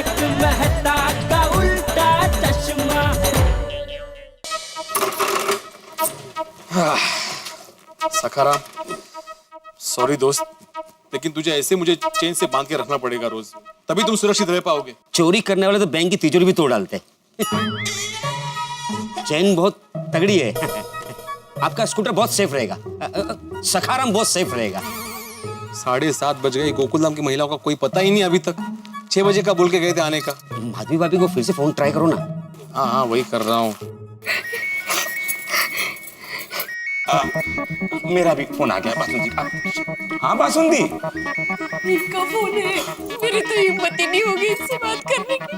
तारक मेहता का उल्टा चश्मा। सखाराम, सॉरी दोस्त, लेकिन तुझे ऐसे मुझे चेन से बांध के रखना पड़ेगा रोज, तभी तुम सुरक्षित रह पाओगे। चोरी करने वाले तो बैंक की तिजोरी भी तोड़ डालते हैं। चेन बहुत तगड़ी है। आपका स्कूटर बहुत सेफ रहेगा, सखाराम बहुत सेफ रहेगा। 7:30 बज गए, गोकुलधाम की महिलाओं का कोई पता ही नहीं अभी तक। 6 बजे का बोल के गए थे आने का। माधवी भाभी को फिर से फोन ट्राई करो ना। हाँ, वही कर रहा हूँ। मेरा भी फोन आ गया बासुंदी। हाँ बासुंदी, इनका फोन है, मेरी तो हिम्मत ही नहीं होगी इससे बात करने की।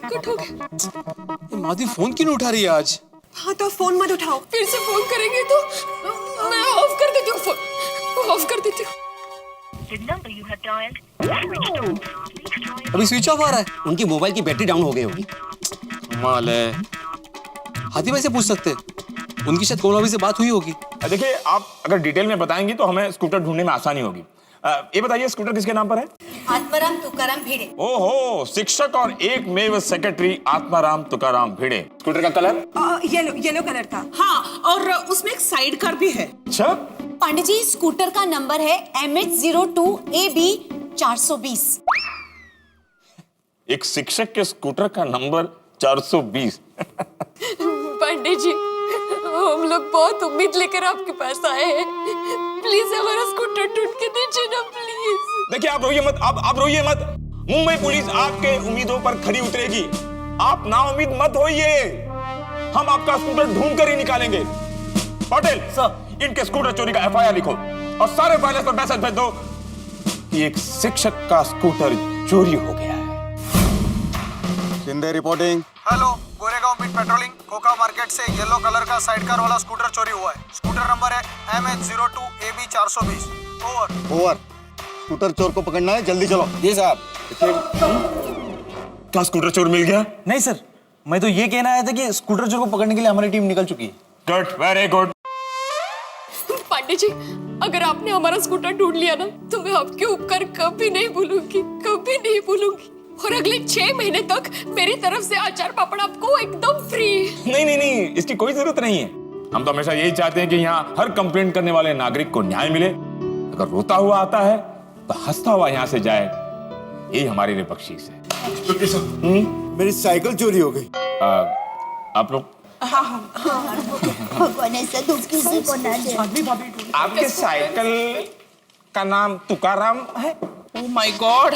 कट हो गया। माधवी फोन क्यों नहीं उठा रही है आज? हाँ तो फोन मत उठाओ, फिर से फोन करेंगे तो मैं ऑफ कर देती हूँ फोन, ऑफ कर देती हूँ। अभी स्विच ऑफ आ रहा है। उनकी मोबाइल की बैटरी डाउन हो गई होगी। कमाल है। हाथी भाई से पूछ सकते हैं, उनकी शायद कोमल भाभी से बात हुई होगी। देखिए आप अगर डिटेल में बताएंगी तो हमें स्कूटर ढूंढने में आसानी होगी। ये बताइए स्कूटर किसके नाम पर है? आत्माराम तुकाराम भिड़े। ओहो, शिक्षक और एक मेव सेक्रेटरी आत्माराम तुकाराम भिड़े। स्कूटर का कलर? येलो कलर था। हाँ, और उसमें एक साइड कार भी है। अच्छा, पांडे जी, स्कूटर का नंबर है MH02AB 420। एक शिक्षक के स्कूटर का नंबर 420। पांडे जी, हम लोग बहुत उम्मीद लेकर आपके पास आए हैं, प्लीज हमारा स्कूटर ढूंढ के दीजिए ना प्लीज। देखिए आप रोइए मत, आप रोइए मत। मुंबई पुलिस आपके उम्मीदों पर खरी उतरेगी। आप नाउम्मीद मत होइए, हम आपका स्कूटर ढूंढ कर ही निकालेंगे। पटेल सर, इनके स्कूटर चोरी का FIR लिखो और सारे फाइलें पर मैसेज भेज दो कि एक शिक्षक का स्कूटर चोरी हो गया है। Shinde reporting. Hello, Goregaon beat patrolling, कोका मार्केट से येलो कलर का साइड कार वाला स्कूटर चोरी हुआ है। स्कूटर नंबर है MH02AB 420। ओवर। स्कूटर चोर को पकड़ना है, जल्दी चलो। जी साहब। क्या स्कूटर चोर मिल गया? नहीं सर, मैं तो ये कहना आया था कि स्कूटर चोर को पकड़ने के लिए हमारी टीम निकल चुकी है। Good, very good. Pandey ji, अगर आपने हमारा स्कूटर ढूंढ लिया ना तो मैं आपके उपकार कभी नहीं भूलूंगी, कभी नहीं भूलूंगी। और अगले 6 महीने तक मेरी तरफ से अचार पापड़ आपको एकदम फ्री। नहीं, इसकी कोई जरूरत नहीं है। हम तो हमेशा यही चाहते हैं कि यहाँ हर कंप्लेंट करने वाले नागरिक को न्याय मिले। अगर रोता हुआ आता है तो हंसता हुआ यहाँ से जाए, यही हमारी लिए बख्शीश है। मेरी साइकिल चोरी हो गई। आप लोग भगवान ऐसा दुख किसी को ना दे। आपके साइकिल का नाम तुकाराम है? ओह माय गॉड,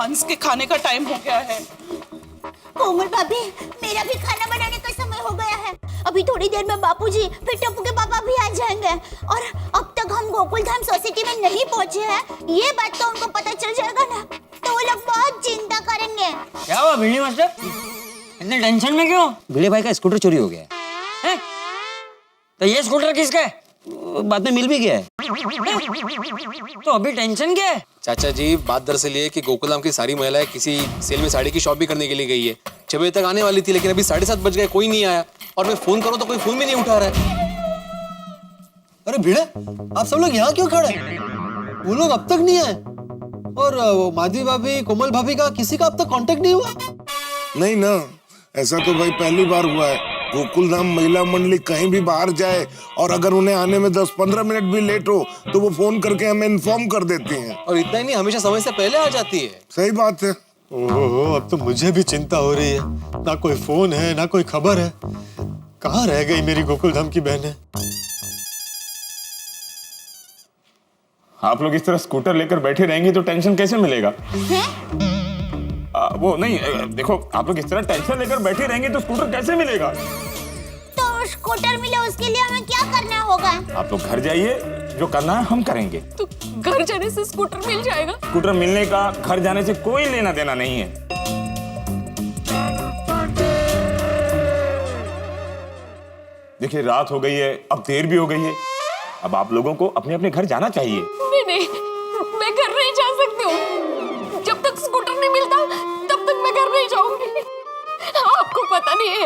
हंस के खाने का टाइम हो गया है। कोमल भाभी, मेरा भी खाना बनाने का समय हो गया है। अभी थोड़ी देर में बापूजी फिर टप्पू के पापा भी आ जाएंगे और अब तक हम गोकुलधाम सोसाइटी में नहीं पहुंचे हैं, ये बात तो उनको पता चल जाएगा ना, तो वो लोग बहुत चिंता करेंगे। क्या हुआ भिड़े मास्टर, इतने टेंशन में क्यों? भिड़े भाई का स्कूटर चोरी हो गया है। तो ये स्कूटर किसका है? बाद में मिल भी गया है, तो अभी टेंशन क्या है? चाचा जी, बात दरअसल ये है कि गोकुलधाम की सारी महिलाएं किसी सेल में साड़ी की शॉप भी करने के लिए गई है। 6 बजे तक आने वाली थी, लेकिन अभी 7:30 बज गए, कोई नहीं आया। और मैं फोन करूं तो कोई फोन भी नहीं उठा रहा है। अरे भिड़े, आप सब लोग यहाँ क्यों खड़े हैं? वो लोग अब तक नहीं आए। और माधवी भाभी, कोमल भाभी का किसी का अब तक कांटेक्ट नहीं हुआ? नहीं ना, ऐसा तो भाई पहली बार हुआ है। गोकुलधाम महिला मंडली कहीं भी बाहर जाए और अगर उन्हें आने में 10-15 मिनट भी लेट हो तो वो फोन करके हमें इन्फॉर्म कर देती हैं। और इतना ही नहीं, हमेशा समय से पहले आ जाती है। सही बात है। ओहो, अब तो मुझे भी चिंता हो रही है। ना कोई फोन है, ना कोई खबर है। कहाँ रह गई मेरी गोकुलधाम की बहनें? आप लोग इस तरह स्कूटर लेकर बैठे रहेंगे तो टेंशन कैसे मिलेगा? वो नहीं, देखो आप लोग इस तरह टेंशन लेकर बैठे रहेंगे तो स्कूटर कैसे मिलेगा? तो स्कूटर मिले उसके लिए हमें क्या करना होगा? आप लोग घर जाइए, जो करना है हम करेंगे। तो घर जाने से स्कूटर मिल जाएगा? स्कूटर मिलने का घर जाने से कोई लेना देना नहीं है। देखिए रात हो गई है, अब देर भी हो गई है, अब आप लोगों को अपने अपने घर जाना चाहिए। नहीं, मैं घर नहीं जा सकती हूँ। जब तक स्कूटर नहीं मिलता तब तक मैं घर नहीं जाऊंगी। आपको पता नहीं है,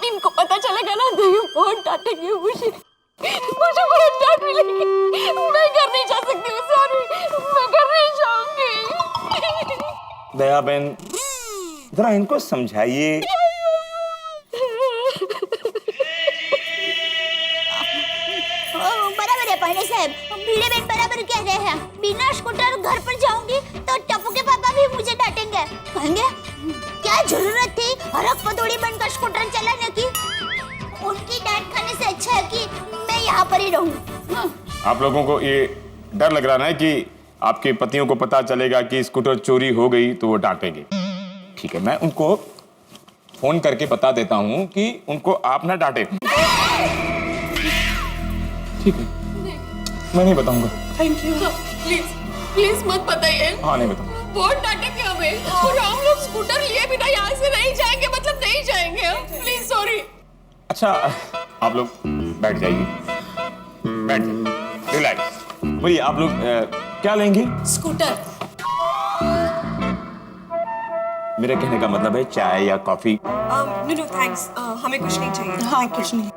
इनको पता चलेगा ना तो ये बहुत डांटेंगे मुझे बहुत डांट मिलेगी। मैं घर नहीं जा सकती हूँ, सॉरी, मैं घर नहीं जाऊंगी। दया बहन, जरा इनको समझाइए। बराबर है पांडे साहब, भिड़े बहन बराबर कह रहे हैं। बिना स्कूटर घर पर जाऊंगी तो टप्पू के पापा भी मुझे डांटेंगे, कहेंगे क्या जरूरत थी हरक पतोड़ी बनकर स्कूटर चलाने की। उनकी डांट खाने से अच्छा है कि मैं यहाँ पर ही रहूं। आप लोगों को ये डर लग रहा है कि आपके पतियों को पता चलेगा कि स्कूटर चोरी हो गई तो वो डांटेंगे। ठीक है, मैं उनको फोन करके बता देता हूँ कि उनको आप ना डांटे। ठीक है, मैं नहीं बताऊंगा। Thank you. प्लीज प्लीज मत बताइए। हाँ, नहीं बताऊंगा। बहुत डांटेंगे हमें और हम लोग स्कूटर लिए बिना यहाँ से नहीं जाएंगे, मतलब नहीं जाएंगे। Please sorry. अच्छा, आप लोग बैठ जाइए, बैठ जाइए, रिलैक्स। बोलिए, आप लोग क्या लेंगे? स्कूटर। मेरे कहने का मतलब है चाय या कॉफी? नो थैंक्स, हमें कुछ नहीं चाहिए। हाँ, कुछ नहीं।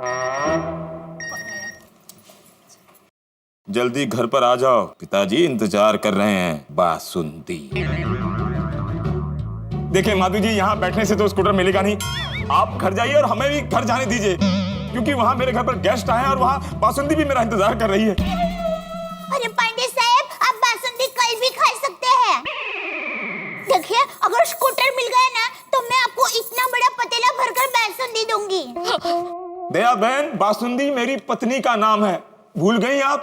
जल्दी घर पर आ जाओ, पिताजी इंतजार कर रहे हैं। बासुंदी। देखिए माधु जी, यहाँ बैठने से तो स्कूटर मिलेगा नहीं। आप घर जाइए और हमें भी घर जाने दीजिए, क्योंकि वहाँ मेरे घर पर गेस्ट आए हैं और वहाँ बासुंदी भी मेरा इंतजार कर रही है। अरे पांडे साहब, आप बासुंदी कल भी खा सकते हैं। देखिए, अगर स्कूटर मिल गया ना तो मैं आपको इतना बड़ा पतीला भरकर बासुंदी दूंगी। दया बहन, बासुंदी मेरी पत्नी का नाम है, भूल गई आप?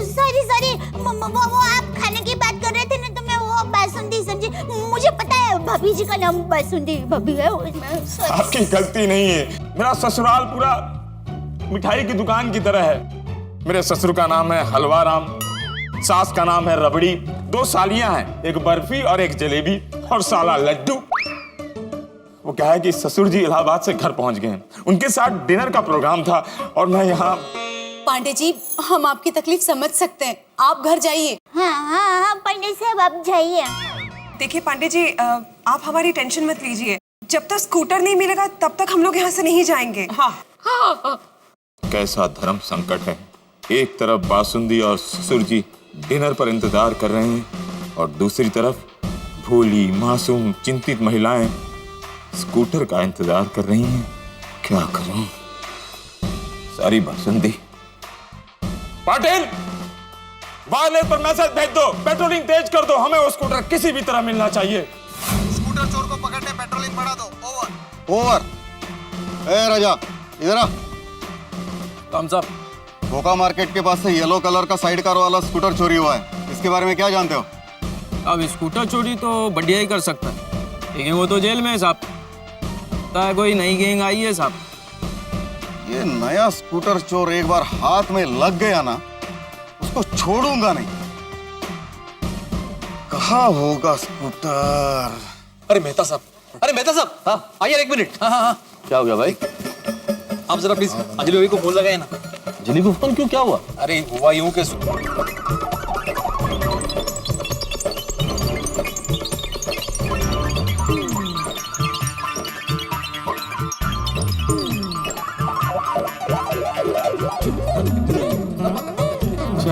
सॉरी, वो आप खाने की बात कर रहे थे ना तो मैं वो बासुंदी समझी। मुझे पता है भाभी जी का नाम बासुंदी भाभी है। आपकी गलती नहीं है, मेरा ससुराल पूरा मिठाई की दुकान की तरह है। मेरे ससुर का नाम है हलवा राम, सास का नाम है रबड़ी, 2 सालियां हैं, एक बर्फी और एक जलेबी और साला लड्डू। वो क्या है कि ससुर जी इलाहाबाद से घर पहुंच गए हैं, उनके साथ डिनर का प्रोग्राम था और मैं यहाँ। पांडे जी, हम आपकी तकलीफ समझ सकते हैं, आप घर जाइए। हाँ, पांडे साहब आप जाइए। देखिए पांडे जी, आप हमारी टेंशन मत लीजिए। जब तक स्कूटर नहीं मिलेगा तब तक हम लोग यहाँ से नहीं जाएंगे। हाँ। कैसा धर्म संकट है, एक तरफ बासुंदी और ससुर जी डिनर पर इंतजार कर रहे हैं और दूसरी तरफ भोली मासूम चिंतित महिलाएं स्कूटर का इंतजार कर रही हैं। क्या करूं? सारी बासुंदी। पाटिल, वायरलेस पर मैसेज भेज दो, पेट्रोलिंग तेज कर दो, हमें वो स्कूटर किसी भी तरह मिलना चाहिए। स्कूटर चोर को पकड़ने पेट्रोलिंग बढ़ा दो। ओवर। ए राजा, इधर आ। काम साहब, कोका मार्केट के पास से येलो कलर का साइड कार वाला स्कूटर चोरी हुआ है, इसके बारे में क्या जानते हो? अब स्कूटर चोरी तो बढ़िया ही कर सकता है, लेकिन वो तो जेल में है साहब। लगता है कोई नई गैंग आई है साहब। ये नया स्कूटर चोर एक बार हाथ में लग गया ना, उसको छोड़ूंगा नहीं। कहाँ होगा स्कूटर? अरे मेहता साहब, हाँ आइए, एक मिनट। हाँ, क्या हो गया भाई? आप जरा प्लीज अंजलि भाभी को फोन लगाए ना। अंजलि को फोन क्यों, क्या हुआ? अरे हुआ यूं के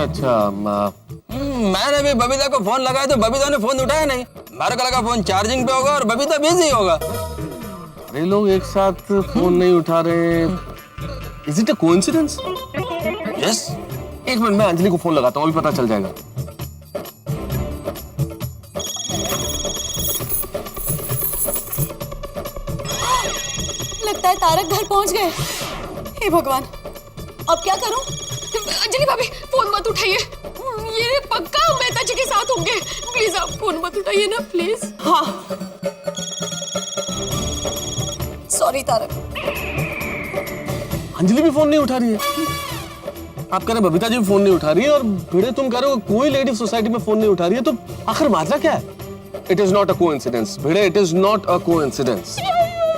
अच्छा, मैंने भी बबीता को फोन लगाया तो बबीता ने फोन उठाया नहीं। मेरे को लगा फोन चार्जिंग पे होगा और बबीता बिजी होगा। ये लोग एक साथ फोन नहीं उठा रहे। Is it a coincidence? Yes. एक मिनट, मैं अंजलि को फोन लगाता हूँ, अभी पता चल जाएगा। लगता है तारक घर पहुंच गए। हे भगवान, अब क्या करूं? अंजलि भाभी फोन मत उठाइए, ये पक्का मेहता जी के साथ होंगे। प्लीज आप फोन मत उठाइए ना, प्लीज। हाँ, सॉरी तारक। अंजलि भी फोन नहीं उठा रही है। आप कह रहे बबीता जी भी फोन नहीं उठा रही है और भिड़े तुम कह रहे हो कोई लेडी सोसाइटी में फोन नहीं उठा रही है, तो आखिर माजरा क्या है? It is not a coincidence Bhide, it is not a coincidence.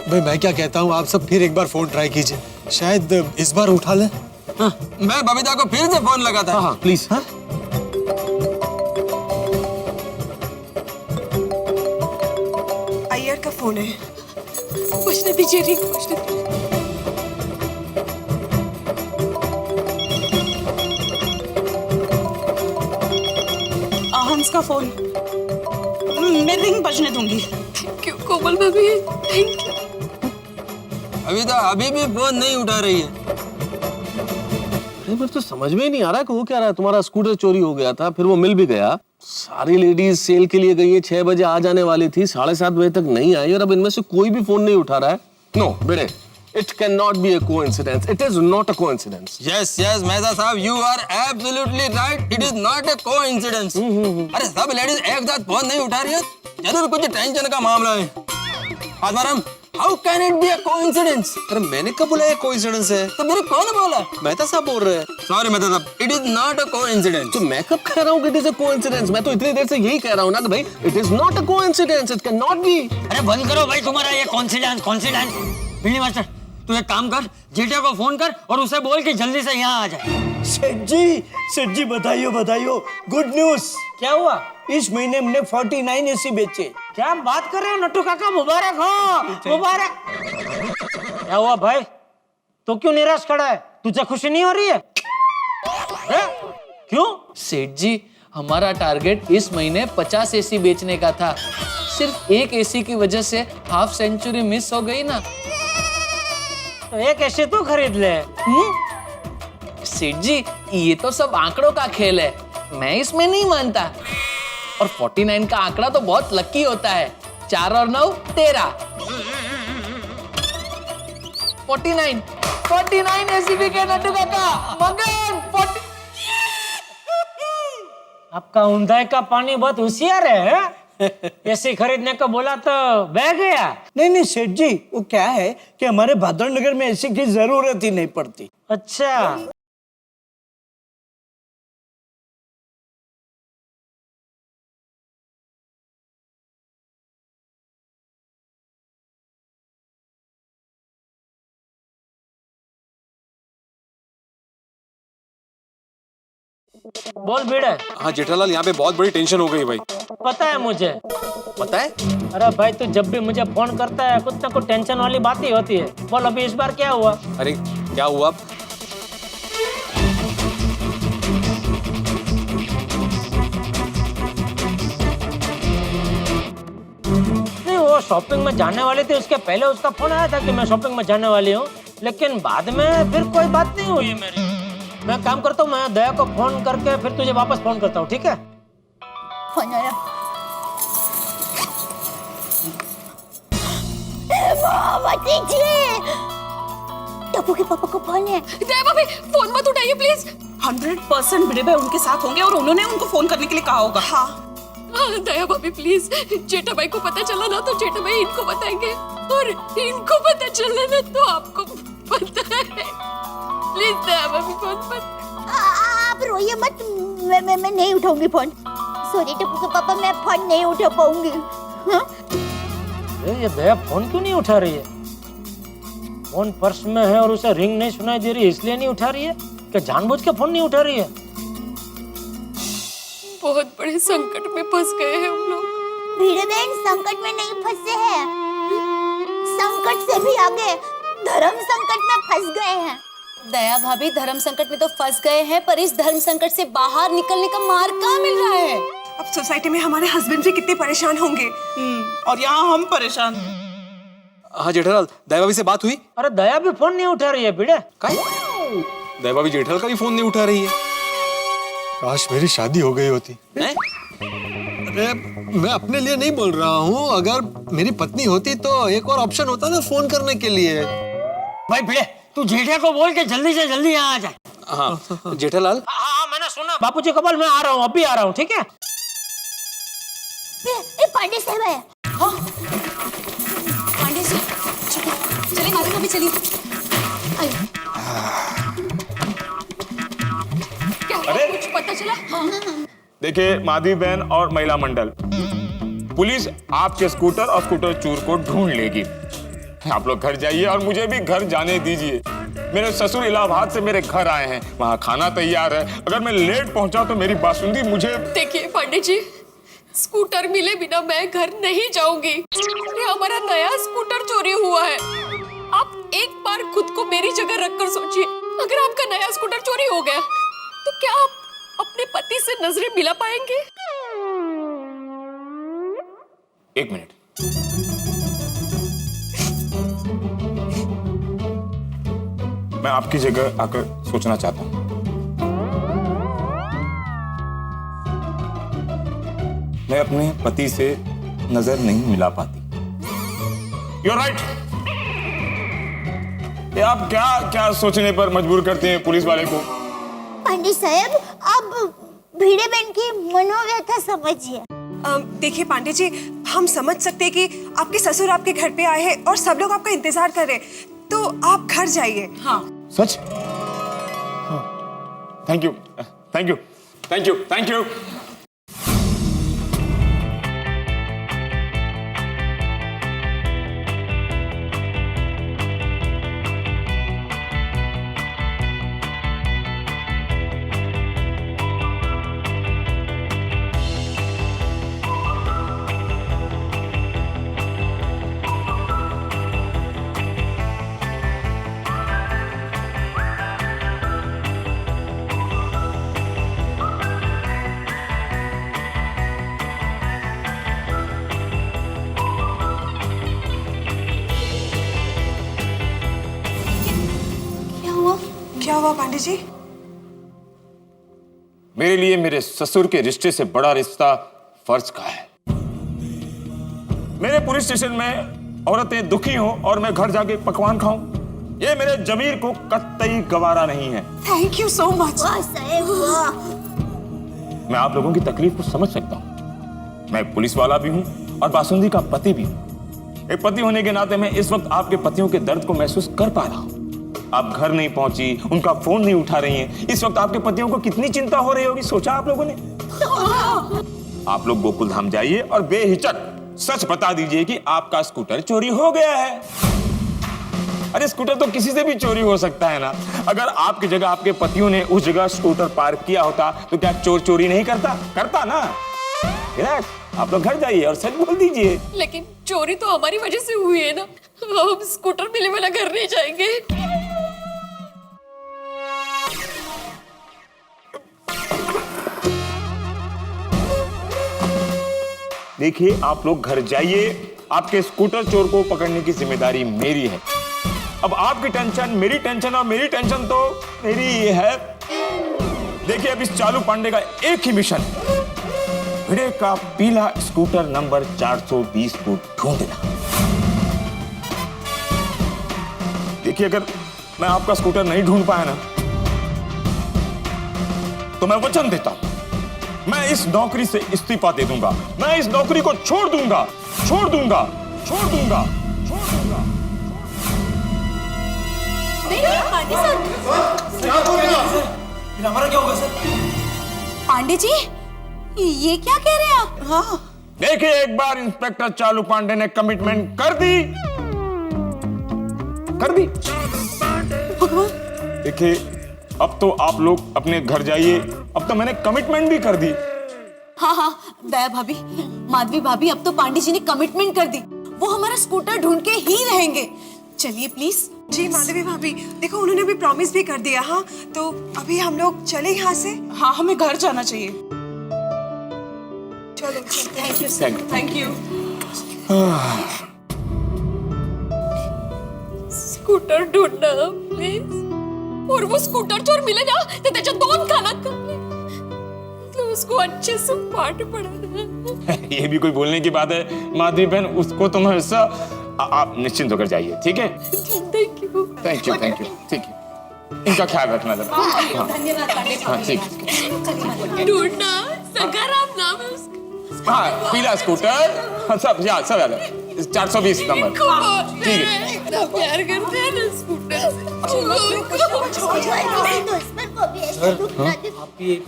भाई मैं क्या कहता हूँ, आप सब फिर एक बार फोन ट्राई कीजिए, शायद इस बार उठा ले। हाँ, मैं बबीता को फिर से फोन लगाता। हाँ प्लीज। हाँ, अय्यर का फोन है। पूछने दीजिए, रिंग पूछने दीजिए। आहंस का फोन। मैं रिंग बजने दूंगी। थैंक यू कोमल भाभी, थैंक यू। अभी भी फोन नहीं उठा रही है। अरे पर तो समझ में ही नहीं आ रहा कि वो क्या रहा है। तुम्हारा स्कूटर चोरी हो गया था, फिर वो मिल भी गया। सारी लेडीज सेल के लिए गई है, 6 बजे आ जाने वाली थी, 7:30 बजे तक नहीं आई और अब इनमें से कोई भी फोन नहीं उठा रहा है। नो बेटे, it cannot be a coincidence. It is not a coincidence. Yes, Mehta साहब, you are absolutely right. It is not a coincidence. अरे सब लेडीज एक साथ फोन नहीं उठा रही है, जरूर कुछ टेंशन का मामला है। Atmaram, how can it be a coincidence? अरे मैंने कब बोला ये कोइंसिडेंस है? तो मेरे कौन बोला? मेहता साहब बोल रहे हैं। Sorry मेहता साहब, it is not a coincidence. तो मैं कब कह रहा हूँ कि it is a coincidence? मैं तो इतनी देर से यही कह रहा हूँ ना कि भाई it is not a coincidence. It cannot be. अरे बंद करो भाई तुम्हारा ये कॉन्फिडेंस। बिल्ली मास्टर, तू एक काम कर, जेठिया को फोन कर और उसे बोल कि जल्दी से यहाँ आ जाए। सेठ जी बधाइयो, गुड न्यूज। क्या हुआ? इस महीने हमने 49 एसी बेचे। क्या बात कर रहे हो नट्टू काका, मुबारक हो, मुबारक। क्या हुआ भाई, तो क्यों निराश खड़ा है? तुझे खुशी नहीं हो रही है? क्यों? सेठ जी, हमारा टारगेट इस महीने 50 एसी बेचने का था। सिर्फ एक एसी की वजह से हाफ सेंचुरी मिस हो गई ना। तो एक एसी तो खरीद ले। सेठ जी, ये तो सब आंकड़ों का खेल है, मैं इसमें नहीं मानता। और 49 का आंकड़ा तो बहुत लकी होता है। 4 और 9 13। 49 एसी बिके नट्टू काका, मगन। आपका ऊंधाई का पानी बहुत होशियार है। एसी खरीदने को बोला तो बह गया। नहीं सेठ जी, वो क्या है कि हमारे भादर नगर में एसी की जरूरत ही नहीं पड़ती। अच्छा, बोल भिड़े। हाँ जेठालाल, यहाँ पे बहुत बड़ी टेंशन हो गई भाई। पता है मुझे। पता है? अरे भाई, तू जब भी मुझे फोन करता है कुछ ना कुछ टेंशन वाली बात ही होती है। बोल अभी इस बार क्या हुआ? अरे क्या हुआ? नहीं, वो शॉपिंग में जाने वाली थी, उसके पहले उसका फोन आया था कि मैं शॉपिंग में जाने वाली हूँ, लेकिन बाद में फिर कोई बात नहीं हुई मेरी। मैं काम करता हूँ, मैं दया को फोन करके फिर तुझे वापस फोन करता हूँ, ठीक है? फोन आया। टप्पू के पापा को फोन है। दया भाभी, फोन मत उठाइए प्लीज। 100% भिड़े भाई उनके साथ होंगे और उन्होंने उनको फोन करने के लिए कहा होगा। हाँ दया भाभी प्लीज, जेठा भाई को पता चला ना तो जेठा भाई इनको बताएंगे और इनको पता चला ना तो आपको पता है। प्लीज दया भाभी फोन मत। आप रोइए मत, मैं नहीं उठाऊंगी फोन। सॉरी टप्पू के पापा, मैं फोन नहीं उठा पाऊंगी। हाँ? ये दया फोन क्यों नहीं उठा रही है? फोन पर्स में है और उसे रिंग नहीं सुनाई दे रही, इसलिए नहीं उठा रही है? क्या जानबूझ के फोन नहीं उठा रही है? बहुत बड़े संकट में फंस गए हैं हम लोग। भिड़े बहन, संकट में नहीं फंसे हैं, संकट से भी आगे धर्म संकट में फंस गए हैं। दया भाभी, धर्म संकट में तो फंस गए हैं, पर इस धर्म संकट से बाहर निकलने का मार्ग कहाँ मिल रहा है? अब सोसाइटी में हमारे हस्बैंड भी कितने परेशान होंगे। और यहाँ हम परेशान। हाँ जेठालाल, दया भाभी से बात हुई? अरे दया भी फोन नहीं उठा रही है भिड़े। दया भाभी जेठालाल का भी फोन नहीं उठा रही है। काश मेरी शादी हो गई होती। अरे मैं अपने लिए नहीं बोल रहा हूँ, अगर मेरी पत्नी होती तो एक और ऑप्शन होता ना फोन करने के लिए। भाई भिड़े, तू जेठिया को बोल के जल्दी से जल्दी यहाँ आ जाए। हाँ जेठालाल। हाँ मैंने सुना। बापूजी को बोल मैं आ रहा हूँ, अभी आ रहा हूँ, ठीक है? पांडे साहब है। हाँ पांडे जी, चलिए माता भाभी चलिए। क्या कुछ पता चला? देखिए माधवी बहन और महिला मंडल, पुलिस आपके स्कूटर और स्कूटर चोर को ढूंढ लेगी। आप लोग घर जाइए और मुझे भी घर जाने दीजिए। मेरे ससुर इलाहाबाद से मेरे घर आए हैं, वहाँ खाना तैयार है। अगर मैं लेट पहुंचा तो मेरी बासुंदी मुझे। देखिए पांडे जी, स्कूटर मिले बिना मैं घर नहीं जाऊंगी। ये हमारा नया स्कूटर चोरी हुआ है। आप एक बार खुद को मेरी जगह रखकर सोचिए, अगर आपका नया स्कूटर चोरी हो गया तो क्या आप अपने पति से नजरें मिला पाएंगे? एक मिनट। मैं आपकी जगह आकर सोचना चाहता हूं। मैं अपने पति से नजर नहीं मिला पाती। You're right. ये आप क्या क्या सोचने पर मजबूर करते हैं पुलिस वाले को? पांडे साहब, अब भिड़े बहन की मनोव्यथा समझिए। देखिए पांडे जी, हम समझ सकते हैं कि आपके ससुर आपके घर पे आए हैं और सब लोग आपका इंतजार कर रहे हैं, तो आप घर जाइए। हाँ सच? Thank you, thank you, thank you, thank you. क्या हुआ पांडे जी? मेरे लिए मेरे ससुर के रिश्ते से बड़ा रिश्ता फर्ज का है। मेरे पुलिस स्टेशन में औरतें दुखी हों और मैं घर जाके पकवान खाऊं, ये मेरे जमीर को कतई गवारा नहीं है। Thank you so much. मैं आप लोगों की तकलीफ को समझ सकता हूं। मैं पुलिस वाला भी हूं और बासुंदी का पति भी हूं। एक पति होने के नाते मैं इस वक्त आपके पतियों के दर्द को महसूस कर पा रहा हूं। आप घर नहीं पहुंची, उनका फोन नहीं उठा रही हैं। इस वक्त आपके पतियों को कितनी चिंता हो रही होगी, सोचा आप लोगों ने? आप लोग गोकुल धाम जाइए और बेहिचक सच बता दीजिए कि आपका स्कूटर चोरी हो गया है। अरे स्कूटर तो किसी से भी चोरी हो सकता है ना। अगर आपकी जगह आपके पतियों ने उस जगह स्कूटर पार्क किया होता तो क्या चोर चोरी नहीं करता? करता ना। रिलैक्स, आप लोग घर जाइए और सच बोल दीजिए। लेकिन चोरी तो हमारी वजह से हुई है ना, हम स्कूटर मिले वाला घर नहीं जाएंगे। देखिए, आप लोग घर जाइए, आपके स्कूटर चोर को पकड़ने की जिम्मेदारी मेरी है। अब आपकी टेंशन मेरी टेंशन और मेरी टेंशन तो मेरी ही है। देखिए, अब इस चालू पांडे का एक ही मिशन, भिड़े का पीला स्कूटर नंबर 420 को ढूंढना। देखिए, अगर मैं आपका स्कूटर नहीं ढूंढ पाया ना, तो मैं वचन देता हूं, मैं इस नौकरी से इस्तीफा दे दूंगा। मैं इस नौकरी को छोड़ दूंगा, छोड़ दूंगा, छोड़ दूंगा, छोड़ दूंगा। पांडे सर, क्या बोल रहे हैं सर? फिर हमारा क्या होगा सर? पांडे जी, ये क्या कह रहे हैं आप? हाँ देखिए, एक बार इंस्पेक्टर चालू पांडे ने कमिटमेंट कर दी, कर दी। देखिए, अब तो आप लोग अपने घर जाइए। अब तो मैंने कमिटमेंट भी कर दी। हाँ हाँ, दया भाभी, माधवी भाभी, अब तो पांडे जी ने कमिटमेंट कर दी, वो हमारा स्कूटर ढूंढ के ही रहेंगे। चलिए प्लीज। जी माधवी भाभी, देखो उन्होंने भी प्रॉमिस भी कर दिया। हाँ, तो अभी हम लोग चले यहाँ से। हाँ, हमें घर जाना चाहिए। चलो, thank you Thank you. Thank you. Scooter ढूंढना प्लीज, और वो स्कूटर चोर मिले ना तो त्याच्या दोन कानात तो उसको अच्छे से पाठ पढ़ाना। ये भी कोई बोलने की बात है माधवी बहन? उसको तो मैं ऐसा, आप निश्चिंत होकर जाइए, ठीक है? Thank you, thank you, thank you, ठीक है। इनका ख्याल रखना जरा। हाँ, धन्यवाद पांडे हाँ, ठीक। ढूंढना सकाराम नाम है उसका। हाँ, पीला स्कूटर। हाँ, सब याद, सब याद है। 420 नंबर, ठीक है। इतना प्यार करते हैं ना स्कूटर से।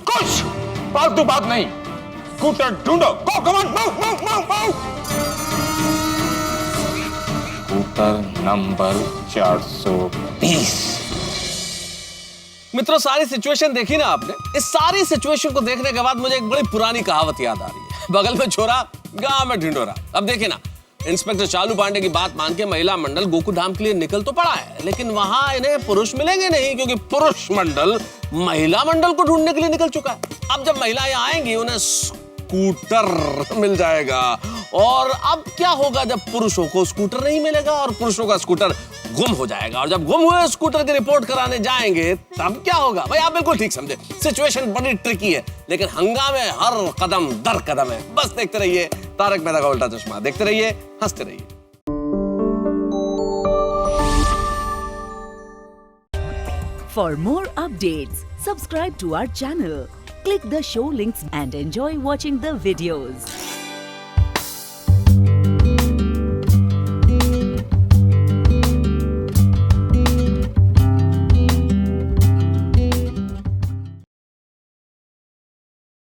कुछ फालतू बात नहीं, स्कूटर ढूंढो। Go, come on, move, move, move, move. Scooter number 420। मित्रों, सारी सिचुएशन देखी ना आपने? इस सारी सिचुएशन को देखने के बाद मुझे एक बड़ी पुरानी कहावत याद आ रही है, बगल में छोरा गांव में ढिंडोरा। अब देखिए ना, इंस्पेक्टर चालू पांडे की बात मान के महिला मंडल गोकुल धाम के लिए निकल तो पड़ा है, लेकिन वहां इन्हें पुरुष मिलेंगे नहीं, क्योंकि पुरुष मंडल महिला मंडल को ढूंढने के लिए निकल चुका है। अब जब महिलाएं आएंगी, उन्हें स्कूटर मिल जाएगा और अब क्या होगा जब पुरुषों को स्कूटर नहीं मिलेगा और पुरुषों का स्कूटर गुम हो जाएगा, और जब गुम हुए स्कूटर की रिपोर्ट कराने जाएंगे तब क्या होगा? भाई आप बिल्कुल ठीक समझे, सिचुएशन बड़ी ट्रिकी है, लेकिन हंगामे हर कदम दर कदम है। बस देखते रहिए तारक मेहता का उल्टा चश्मा, देखते रहिए, हंसते रहिए। For more updates, subscribe to our channel, click the show links and enjoy watching the videos.